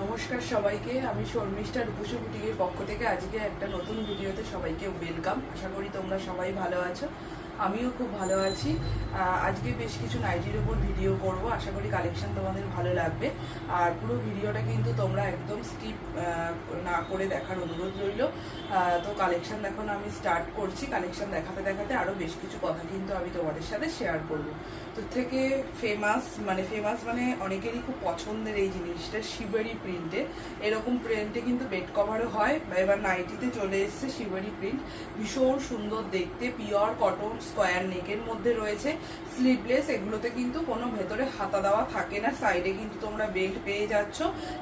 নমস্কার সবাইকে, আমি শর্মিষ্ঠা রূপসী বুটিকের পক্ষ থেকে আজকে একটা নতুন ভিডিওতে সবাইকে ওয়েলকাম। আশা করি তোমরা সবাই ভালো আছো, আমিও খুব ভালো আছি। আজকে বেশ কিছু নাইটির ওপর ভিডিও করব, আশা করি কালেকশন তোমাদের ভালো লাগবে। আর পুরো ভিডিওটা কিন্তু তোমরা একদম স্কিপ না করে দেখার অনুরোধ রইল। তো কালেকশন এখন আমি স্টার্ট করছি। কালেকশন দেখাতে দেখাতে আরও বেশ কিছু কথা কিন্তু আমি তোমাদের সাথে শেয়ার করব। তো থেকে ফেমাস মানে অনেকেরই খুব পছন্দের এই জিনিসটা শিবরি প্রিন্টে। এরকম প্রিন্টে কিন্তু বেড কভারও হয়, এবার নাইটিতে চলে এসছে শিবরি প্রিন্ট। ভীষণ সুন্দর দেখতে, পিওর কটন, স্কোয়ার নেকের মধ্যে রয়েছে, স্লিভলেস। এগুলোতে কিন্তু কোনো ভেতরে হাতা দেওয়া থাকে না। সাইডে কিন্তু তোমরা বেল্ট পেয়ে যাচ্ছ।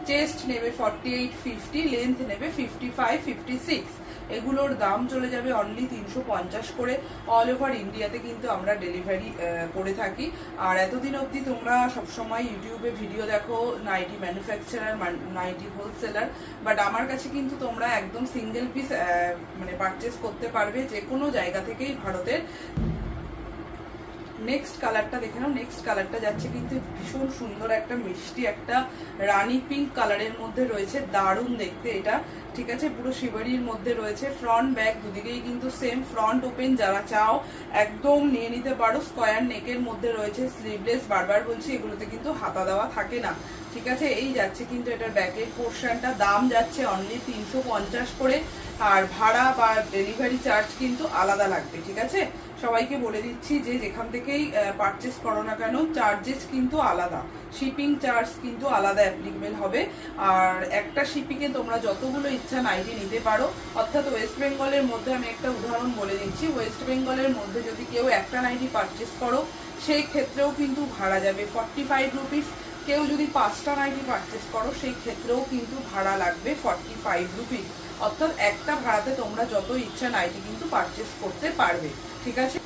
চেস্ট নেবে 48-50, লেন্থ নেবে 55-56। এগুলোর দাম চলে যাবে অনলি 350 করে। অল ওভার ইন্ডিয়াতে কিন্তু আমরা ডেলিভারি করে থাকি। আর এতদিন অবধি তোমরা সবসময় ইউটিউবে ভিডিও দেখো nighty manufacturer, nighty wholesaler, but আমার কাছে কিন্তু তোমরা একদম সিঙ্গেল পিস পারচেস করতে পারবে যে কোনো জায়গা থেকেই ভারতের। নেক্সট কালারটা দেখে নাও। নেক্সট কালারটা যাচ্ছে কিন্তু ভীষণ সুন্দর একটা মিষ্টি একটা রানী পিঙ্ক কালারের মধ্যে রয়েছে, দারুণ দেখতে এটা। ঠিক আছে, পুরো শিবরির মধ্যে রয়েছে। ফ্রন্ট ব্যাক দুদিকেই কিন্তু সেম, ফ্রন্ট ওপেন যারা চাও একদম নিয়ে নিতে পারো। স্কোয়ার নেকের মধ্যে রয়েছে, স্লিভলেস। বারবার বলছি এগুলোতে কিন্তু হাতা দেওয়া থাকে না। ঠিক আছে, এই যাচ্ছে কিন্তু এটার ব্যাকের পোর্শনটা। দাম যাচ্ছে অনলি 350 করে। আর ভাড়া বা ডেলিভারি চার্জ কিন্তু আলাদা লাগবে। ঠিক আছে, সবাইকে বলে দিচ্ছি যে যেখান থেকেই পারচেস করো না কেন চার্জেস কিন্তু আলাদা, শিপিং চার্জ কিন্তু আলাদা অ্যাপ্লিকেবল হবে। আর একটা শিপিংয়ে তোমরা যতগুলো ইচ্ছা নাইটি নিতে পারো। অর্থাৎ ওয়েস্ট বেঙ্গলের মধ্যে আমি একটা উদাহরণ বলে দিচ্ছি, ওয়েস্ট বেঙ্গলের মধ্যে যদি কেউ একটা নাইটি পারচেস করো সেই ক্ষেত্রেও কিন্তু ভাড়া যাবে 45 রুপিস। কেউ যদি 5টা নাইটি পারচেস করো সেই ক্ষেত্রেও কিন্তু ভাড়া লাগবে 45 রুপিস। অর্থাৎ একটা ভাড়াতে তোমরা যত ইচ্ছা নাইটি কিন্তু পারচেস করতে পারবে। ঠিক আছে,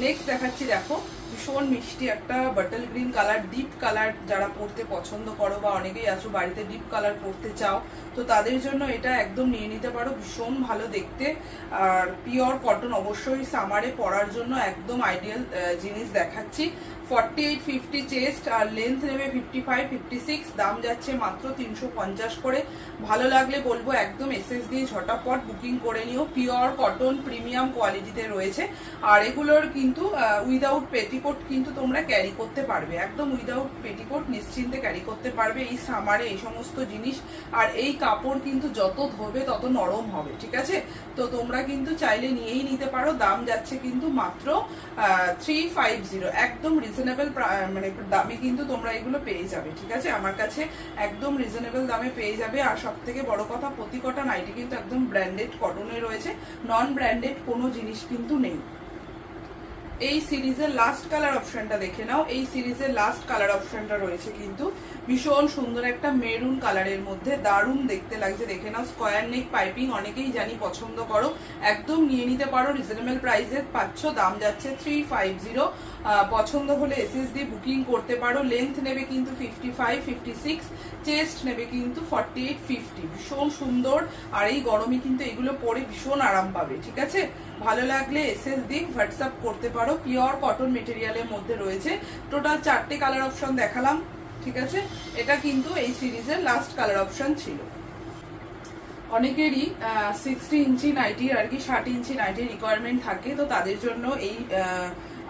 নেক্সট দেখাচ্ছি। দেখো ভীষণ মিষ্টি একটা bottle green colour, deep colour যারা পরতে পছন্দ করো বা অনেকেই আছো বাড়িতে ডিপ কালার পরতে চাও, তো তাদের জন্য এটা একদম নিয়ে নিতে পারো। ভীষণ ভালো দেখতে আর পিওর কটন, অবশ্যই সামারে পরার জন্য একদম আইডিয়াল জিনিস দেখাচ্ছি। 48-50 চেস্ট আর লেন্থ নেবে 55-56। দাম যাচ্ছে মাত্র 350 করে। ভালো লাগলে বলবো একদম এসএস দিয়ে ঝটাপট বুকিং করে নিও। পিওর কটন, প্রিমিয়াম কোয়ালিটিতে রয়েছে। আর এগুলোর কিন্তু উইদাউট পেটিকোট কিন্তু তোমরা ক্যারি করতে পারবে, একদম উইদাউট পেটিকোট নিশ্চিন্তে ক্যারি করতে পারবে এই সামারে এই সমস্ত জিনিস। আর এই কাপড় কিন্তু যত ধোবে তত নরম হবে। ঠিক আছে, তো তোমরা কিন্তু চাইলে নিয়েই নিতে পারো। দাম যাচ্ছে কিন্তু মাত্র 350, একদম রিজনেবল দামে কিন্তু তোমরা এগুলো পেয়ে যাবে। ঠিক আছে, আমার কাছে একদম রিজনেবল দামে পেয়ে যাবে। আর সব থেকে বড় কথা, প্রতি কটা নাইটি কিন্তু একদম ব্র্যান্ডেড কটনে রয়েছে, নন ব্র্যান্ডেড কোনো জিনিস কিন্তু নেই। এই সিরিজের লাস্ট কালার অপশনটা দেখে নাও। এই সিরিজের লাস্ট কালার অপশনটা রয়েছে কিন্তু ভীষণ সুন্দর একটা মেরুন কালারের মধ্যে, দারুণ দেখতে লাগছে। দেখে নাও, স্কোয়ার নেক পাইপিং অনেকেই জানি পছন্দ করো, একদম নিয়ে নিতে পারো। রিজনেবল প্রাইসে পাচ্ছ। দাম যাচ্ছে 350। পছন্দ হলে এসএস দিয়ে বুকিং করতে পারো। লেন্থ নেবে কিন্তু 55-56, চেস্ট নেবে কিন্তু 48-50। ভীষণ সুন্দর। আর এই গরমে কিন্তু এগুলো পরে ভীষণ আরাম পাবে। ঠিক আছে, ভালো লাগলে এসএস দিয়ে হোয়াটসঅ্যাপ করতে পারো। পিওর কটন মেটেরিয়ালের মধ্যে রয়েছে। টোটাল 4টে কালার অপশন দেখালাম। ঠিক আছে, এটা কিন্তু এই সিরিজের লাস্ট কালার অপশন ছিল। অনেকেরই 60 ইঞ্চি নাইটি আর কি 60 ইঞ্চি নাইটির রিকোয়ারমেন্ট থাকে, তো তাদের জন্য এই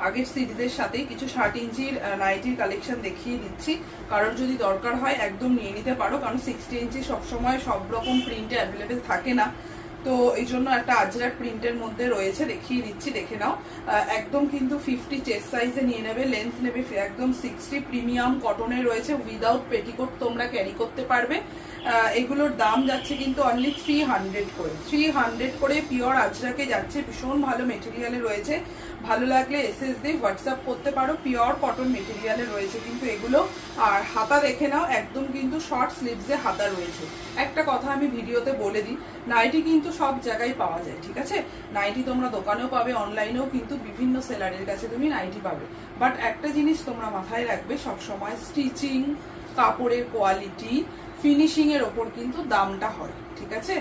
আগের সিরিজের সাথেই কিছু 60 ইঞ্চির নাইটির কালেকশন দেখিয়ে দিচ্ছি। কারণ যদি দরকার হয় একদম নিয়ে নিতে পারো, কারণ 60 ইঞ্চি সবসময় সব রকম প্রিন্টে অ্যাভেলেবেল থাকে না। তো এই জন্য একটা আজরাক প্রিন্টের মধ্যে রয়েছে, দেখিয়ে দিচ্ছি, দেখে নাও। একদম কিন্তু 50 চেস্ট সাইজে নিয়ে নেবে, লেন্থ নেবে একদম 60, প্রিমিয়াম কটনে রয়েছে, উইদাউট পেটিকোট তোমরা ক্যারি করতে পারবে। এগুলোর দাম যাচ্ছে কিন্তু অনলি 300 করে। 300 করে পিওর আজরাকে যাচ্ছে, ভীষণ ভালো মেটেরিয়ালে রয়েছে। ভালো লাগলে এসএস দিয়ে হোয়াটসঅ্যাপ করতে পারো। পিওর কটন মেটেরিয়ালে রয়েছে কিন্তু এগুলো। আর হাতা দেখে নাও, একদম কিন্তু শর্ট স্লিভসে হাতা রয়েছে। একটা কথা আমি ভিডিওতে বলে দিই, নাইটি কিন্তু সব জায়গায় পাওয়া যায়। ঠিক আছে, নাইটি তোমরা দোকানেও পাবে, অনলাইনেও কিন্তু বিভিন্ন সেলারের কাছে তুমি নাইটি পাবে। বাট একটা জিনিস তোমরা মাথায় রাখবে সবসময়, স্টিচিং, কাপড়ের কোয়ালিটি, ফিনিশিং এর ওপর কিন্তু দামটা হয়। ঠিক আছে,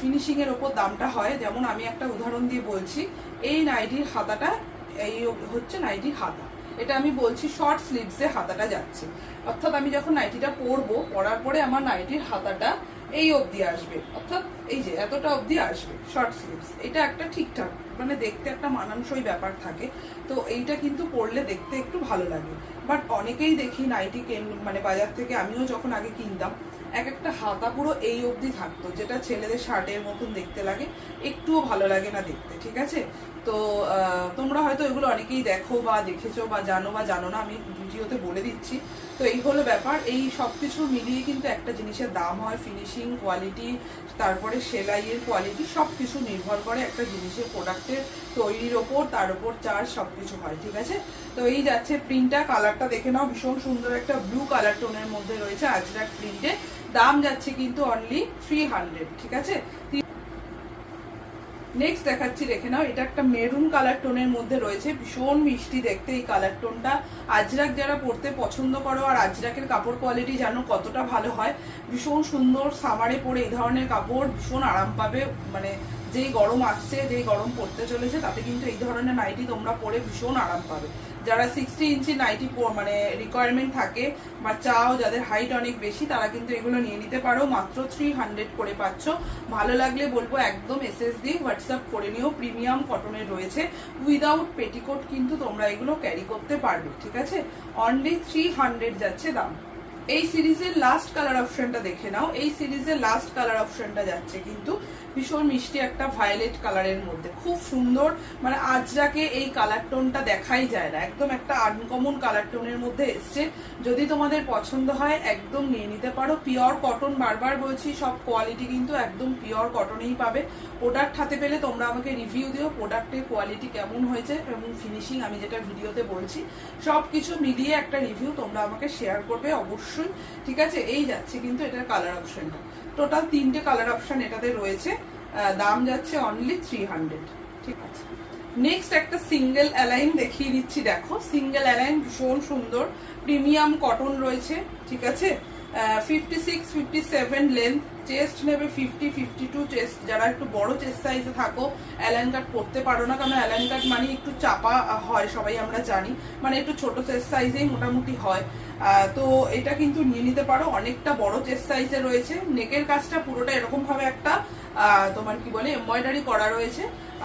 ফিনিশিং এর ওপর দামটা হয়। যেমন আমি একটা উদাহরণ দিয়ে বলছি, এই নাইটির হাতাটা, এই হচ্ছে নাইটির হাতা, এটা আমি বলছি শর্ট স্লিভসে হাতাটা যাচ্ছে, অর্থাৎ আমি যখন নাইটিটা পরবো, পরার পরে আমার নাইটির হাতাটা এই অবধি আসবে, অর্থাৎ এই যে এতটা অবধি আসবে শর্ট স্লিভস। এটা একটা ঠিকঠাক মানে দেখতে একটা মানানসই ব্যাপার থাকে, তো এইটা কিন্তু পরলে দেখতে একটু ভালো লাগে। বাট অনেকেই দেখি নাইটি মানে বাজার থেকে, আমিও যখন আগে কিনতাম, এক একটা হাতা পুরো এই অবধি থাকতো, যেটা ছেলেদের শার্টের মতন দেখতে লাগে, একটুও ভালো লাগে না দেখতে, ঠিক আছে। তো তোমরা হয়তো এগুলো অনেকেই দেখো বা দেখেছো বা জানো না, আমি ভিডিওতে বলে দিচ্ছি। তো এই হলো ব্যাপার, এই সব কিছু মিলিয়ে কিন্তু একটা জিনিসের দাম হয়, ফিনিশিং, কোয়ালিটি, তারপরে সেলাইয়ের কোয়ালিটি, সব কিছু নির্ভর করে একটা জিনিসের প্রোডাক্টের তৈরির ওপর, তার উপর চার্জ, সব কিছু হয়, ঠিক আছে। তো এই যাচ্ছে প্রিন্টটা, কালারটা দেখে নাও, ভীষণ সুন্দর একটা ব্লু কালার টোনের মধ্যে রয়েছে আজরাক প্রিন্টে। দাম যাচ্ছে কিন্তু অনলি 300, ঠিক আছে। নেক্সট দেখাচ্ছি, দেখে নাও, এটা একটা মেরুন কালার টোনের মধ্যে রয়েছে, ভীষণ মিষ্টি দেখতে এই কালার টোনটা। আজরাক যারা পরতে পছন্দ করো, আর আজরাকের কাপড় কোয়ালিটি জানো কতটা ভালো হয়, ভীষণ সুন্দর, সামারে পরে এই ধরনের কাপড় ভীষণ আরাম পাবে। মানে যেই গরম আসছে, যেই গরম পড়তে চলেছে, তাতে কিন্তু এই ধরনের নাইটি তোমরা পরে ভীষণ আরাম পাবে। যারা 60 ইঞ্চি নাইটি মানে রিকোয়ারমেন্ট থাকে বা চাও, যাদের হাইট অনেক বেশি, তারা কিন্তু এগুলো নিয়ে নিতে পারো। মাত্র 300 করে পাচ্ছ। ভালো লাগলে বলবো একদম এসএস দিয়ে হোয়াটসঅ্যাপ করে নিও। প্রিমিয়াম কটনের রয়েছে, উইদাউট পেটিকোট কিন্তু তোমরা এগুলো ক্যারি করতে পারবে, ঠিক আছে। অনলি 300 যাচ্ছে দাম। এই সিরিজের লাস্ট কালার অপশনটা দেখে নাও, এই সিরিজের লাস্ট কালার অপশনটা যাচ্ছে কিন্তু ভীষণ মিষ্টি একটা ভায়োলেট কালারের মধ্যে, খুব সুন্দর। মানে আজরাকে এই কালার টোনটা দেখাই যায় না, একদম একটা আনকমন কালার টোনের মধ্যে এসছে। যদি তোমাদের পছন্দ হয় একদম নিয়ে নিতে পারো। পিওর কটন, বারবার বলছি, সব কোয়ালিটি কিন্তু একদম পিওর কটনেই পাবে। প্রোডাক্ট হাতে পেলে তোমরা আমাকে রিভিউ দিও, প্রোডাক্টের কোয়ালিটি কেমন হয়েছে এবং ফিনিশিং, আমি যেটা ভিডিওতে বলছি সব কিছু মিলিয়ে একটা রিভিউ তোমরা আমাকে শেয়ার করবে অবশ্যই, ঠিক আছে। এই যাচ্ছে কিন্তু এটার কালার অপশনটা, টোটাল 3টে কালার অপশন এটাতে রয়েছে। দাম যাচ্ছে অনলি 300, ঠিক আছে। নেক্সট একটা সিঙ্গেল অ্যালাইন দেখিয়ে দিচ্ছি, দেখো সিঙ্গেল অ্যালাইন ভীষণ সুন্দর, প্রিমিয়াম কটন রয়েছে, ঠিক আছে। 56, 57 লেন্থ, চেস্ট নেবে 50, 52 চেস্ট। যারা একটু বড় চেস্ট সাইজে থাকো, অ্যালাইন কাট পরতে পারো না, কারণ অ্যালাইন কাট মানে একটু চাপা হয়, সবাই আমরা জানি, মানে একটু ছোট চেস্ট সাইজেই মোটামুটি হয়। তো এটা কিন্তু নিয়ে নিতে পারো, অনেকটা বড় চেস্ট সাইজে রয়েছে। নেকের কাজটা পুরোটা এরকম ভাবে একটা তোমার কি বলে এমব্রয়ডারি করা রয়েছে,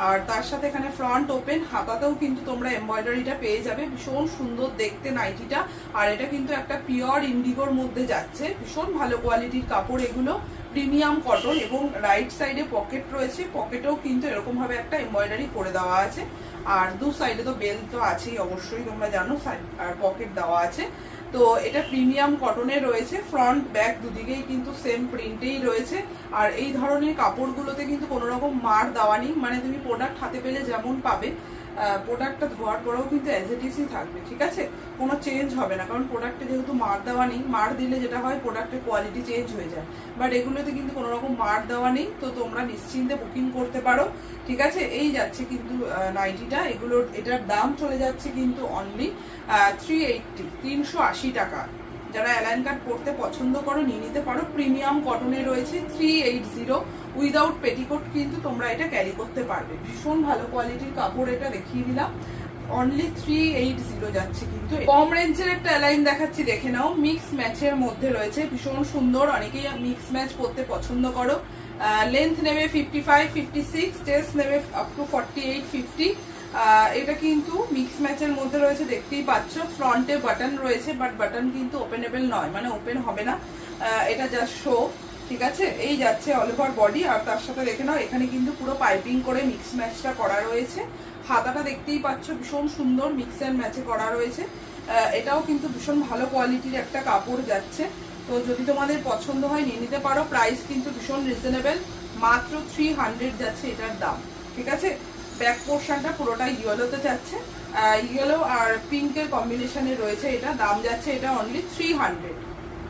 আর তার সাথে এখানে ফ্রন্ট ওপেন, হাতাতেও কিন্তু তোমরা এমব্রয়ডারিটা পেয়ে যাবে। ভীষণ সুন্দর দেখতে নাইটিটা, আর এটা কিন্তু একটা পিওর ইন্ডিগোর মধ্যে যাচ্ছে, ভীষণ ভালো কোয়ালিটির কাপড় এগুলো, প্রিমিয়াম কটন। এবং রাইট সাইডে পকেট রয়েছে, পকেটেও কিন্তু এরকম ভাবে একটা এমব্রয়ডারি করে দেওয়া আছে, আর দু সাইডে তো বেল্ট তো আছেই অবশ্যই, তোমরা জানো, আর পকেট দেওয়া আছে। তো এটা প্রিমিয়াম কটনের রয়েছে, ফ্রন্ট ব্যাক দুদিকেই কিন্তু সেম প্রিন্টেই রয়েছে। আর এই ধরনের কাপড়গুলোতে কিন্তু কোনো রকম মার দেওয়া নেই, মানে তুমি প্রোডাক্ট হাতে পেলে যেমন পাবে, প্রোডাক্টটা ধোয়ার পরেও কিন্তু অ্যাজ ইট ইজই থাকবে, ঠিক আছে, কোনো চেঞ্জ হবে না। কারণ প্রোডাক্টে যেহেতু মার দেওয়া নেই, মার দিলে যেটা হয় প্রোডাক্টের কোয়ালিটি চেঞ্জ হয়ে যায়, বাট এগুলোতে কিন্তু কোনো রকম মার দেওয়া নেই, তো তোমরা নিশ্চিন্তে বুকিং করতে পারো, ঠিক আছে। এই যাচ্ছে কিন্তু নাইটিটা, এগুলোর এটার দাম চলে যাচ্ছে কিন্তু অনলি 380, 380 টাকা। যারা অ্যালাইন কাট পরতে পছন্দ করো নিয়ে নিতে পারো। প্রিমিয়াম কটনে রয়েছে, 380, উইদাউট পেটিকোট কিন্তু তোমরা এটা ক্যারি করতে পারবে। ভীষণ ভালো কোয়ালিটির কাপড়, এটা দেখিয়ে দিলাম, অনলি 380 যাচ্ছে কিন্তু। কম রেঞ্জের একটা অ্যালাইন দেখাচ্ছি, দেখে নাও, মিক্স ম্যাচের মধ্যে রয়েছে, ভীষণ সুন্দর। অনেকেই মিক্স ম্যাচ পরতে পছন্দ করো। লেন্থ নেবে 55, 56, চেস্ট নেবে আপ টু 48, 50। এটা কিন্তু মিক্স ম্যাচের মধ্যে রয়েছে, দেখতেই পাচ্ছ। ফ্রন্টে বাটন রয়েছে, বাট বাটন কিন্তু ওপেনেবল নয়, মানে ওপেন হবে না, এটা জাস্ট শো, ঠিক আছে। এই যাচ্ছে অল ওভার বডি, আর তার সাথে দেখে নাও এখানে কিন্তু পুরো পাইপিং করে মিক্স ম্যাচটা করা রয়েছে। হাতাটা দেখতেই পাচ্ছ ভীষণ সুন্দর মিক্স অ্যান্ড ম্যাচে করা রয়েছে। এটাও কিন্তু ভীষণ ভালো কোয়ালিটির একটা কাপড় যাচ্ছে। তো যদি তোমাদের পছন্দ হয় নিয়ে নিতে পারো। প্রাইস কিন্তু ভীষণ রিজনেবল, মাত্র 300 যাচ্ছে এটার দাম, ঠিক আছে। ব্যাক পোর্শনটা পুরোটা ইয়েলোতে যাচ্ছে, ইয়েলো আর পিঙ্কের কম্বিনেশনে রয়েছে, এটা দাম যাচ্ছে এটা অনলি 300,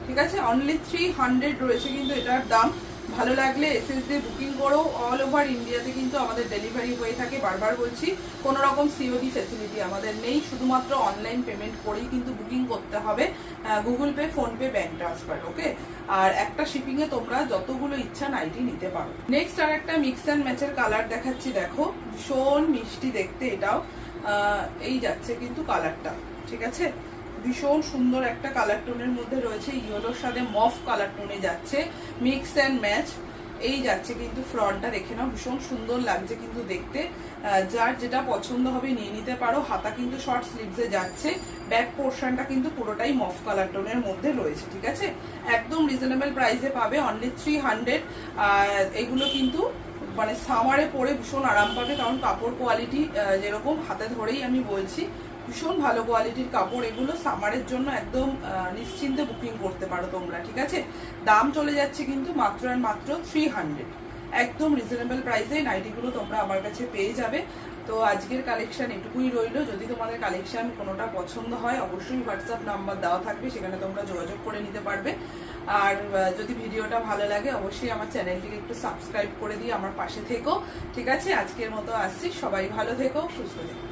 ঠিক আছে। অনলি 300 রয়েছে কিন্তু এটার দাম। ভালো লাগলে এসএস দিয়ে বুকিং করো। অল ওভার ইন্ডিয়াতে কিন্তু আমাদের ডেলিভারি হয়ে থাকে, বারবার বলছি, কোনো রকম সিওডি ফ্যাসিলিটি আমাদের নেই, শুধুমাত্র অনলাইন পেমেন্ট করেই কিন্তু বুকিং করতে হবে, Google Pay, PhonePe, bank transfer, okay. আর একটা শিপিং এ তোমরা যতগুলো ইচ্ছা নাইটি নিতে পারো। নেক্সট আর একটা মিক্স অ্যান্ড ম্যাচের কালার দেখাচ্ছি, দেখো ভীষণ মিষ্টি দেখতে এটাও। এই যাচ্ছে কিন্তু কালারটা, ঠিক আছে, ভীষণ সুন্দর একটা কালার টোনের মধ্যে রয়েছে, ইয়েলোর সাথে মফ কালার টোনে যাচ্ছে, মিক্স অ্যান্ড ম্যাচ। এই যাচ্ছে কিন্তু ফ্রন্টটা, দেখে নাও ভীষণ সুন্দর লাগছে কিন্তু দেখতে। যার যেটা পছন্দ হবে নিয়ে নিতে পারো। হাতা কিন্তু শর্ট স্লিভসে যাচ্ছে, ব্যাক পোর্শনটা কিন্তু পুরোটাই মফ কালার টোনের মধ্যে রয়েছে। ঠিক আছে, একদম রিজনেবল প্রাইসে পাবে, অনলি 300। এগুলো কিন্তু মানে সামারে পরে ভীষণ আরাম পাবে, কারণ কাপড় কোয়ালিটি যেরকম হাতে ধরেই আমি বলছি, ভীষণ ভালো কোয়ালিটির কাপড় এগুলো। সামারের জন্য একদম নিশ্চিন্তে বুকিং করতে পারো তোমরা। ঠিক আছে, দাম চলে যাচ্ছে কিন্তু মাত্র আর মাত্র 300, একদম রিজনেবল প্রাইসে নাইটিগুলো তোমরা আমার কাছে পেয়ে যাবে। তো আজকের কালেকশন এটুকুই রইলো। যদি তোমাদের কালেকশন কোনোটা পছন্দ হয় অবশ্যই হোয়াটসঅ্যাপ নাম্বার দেওয়া থাকবে, সেখানে তোমরা যোগাযোগ করে নিতে পারবে। আর যদি ভিডিওটা ভালো লাগে অবশ্যই আমার চ্যানেলটিকে একটু সাবস্ক্রাইব করে দিয়ে আমার পাশে থেকো। ঠিক আছে, আজকের মতো আসছি, সবাই ভালো থেকো, সুস্থ থেকো।